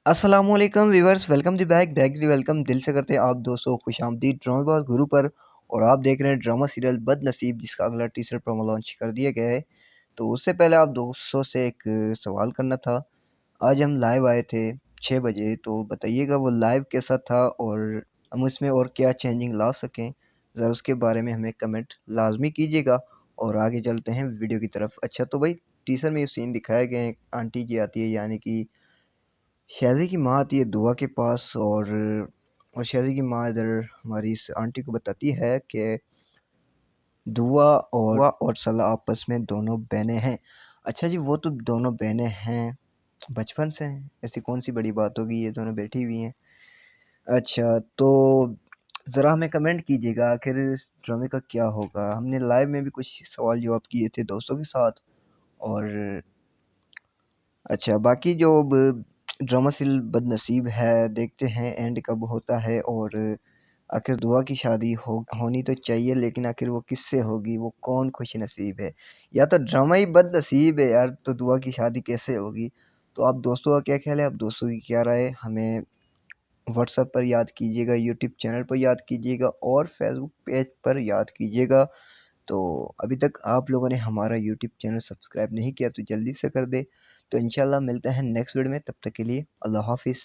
अस्सलामुअलैकुम viewers, welcome the back back the welcome. दिल से करते हैं आप दोस्तों को खुशामदीद ड्रामेबाज गुरु पर। और आप देख रहे हैं ड्रामा सीरियल बदनसीब, जिसका अगला टीजर प्रोमो लॉन्च कर दिया गया है। तो उससे पहले आप दोस्तों से एक सवाल करना था। आज हम लाइव आए थे 6 बजे, तो बताइएगा वो लाइव कैसा था और हम उसमें और क्या चेंजिंग ला सकें। ज़रा उसके बारे में हमें कमेंट लाजमी कीजिएगा। और आगे चलते हैं वीडियो की तरफ। अच्छा, तो भाई टीजर में ये सीन दिखाए गए हैं, आंटी जी आती है, यानी कि शादी की माँ आती है दुआ के पास। और शादी की माँ इधर हमारी इस आंटी को बताती है कि दुआ और सलाह आपस में दोनों बहनें हैं। अच्छा जी, वो तो दोनों बहनें हैं बचपन से हैं, ऐसी कौन सी बड़ी बात होगी, ये दोनों बैठी हुई हैं। अच्छा, तो ज़रा हमें कमेंट कीजिएगा आखिर इस ड्रामे का क्या होगा। हमने लाइव में भी कुछ सवाल जवाब किए थे दोस्तों के साथ। और अच्छा, बाकी जो अब ड्रामा सीरियल बदनसीब है, देखते हैं एंड कब होता है। और आखिर दुआ की शादी होनी तो चाहिए, लेकिन आखिर वो किससे होगी, वो कौन खुश नसीब है। या तो ड्रामा ही बदनसीब है यार, तो दुआ की शादी कैसे होगी। तो आप दोस्तों का क्या ख्याल है, आप दोस्तों की क्या राय है, हमें व्हाट्सएप पर याद कीजिएगा, यूट्यूब चैनल पर याद कीजिएगा और फेसबुक पेज पर याद कीजिएगा। तो अभी तक आप लोगों ने हमारा यूट्यूब चैनल सब्सक्राइब नहीं किया तो जल्दी से कर दे। तो इंशाल्लाह मिलते हैं नेक्स्ट वीडियो में, तब तक के लिए अल्लाह हाफिज़।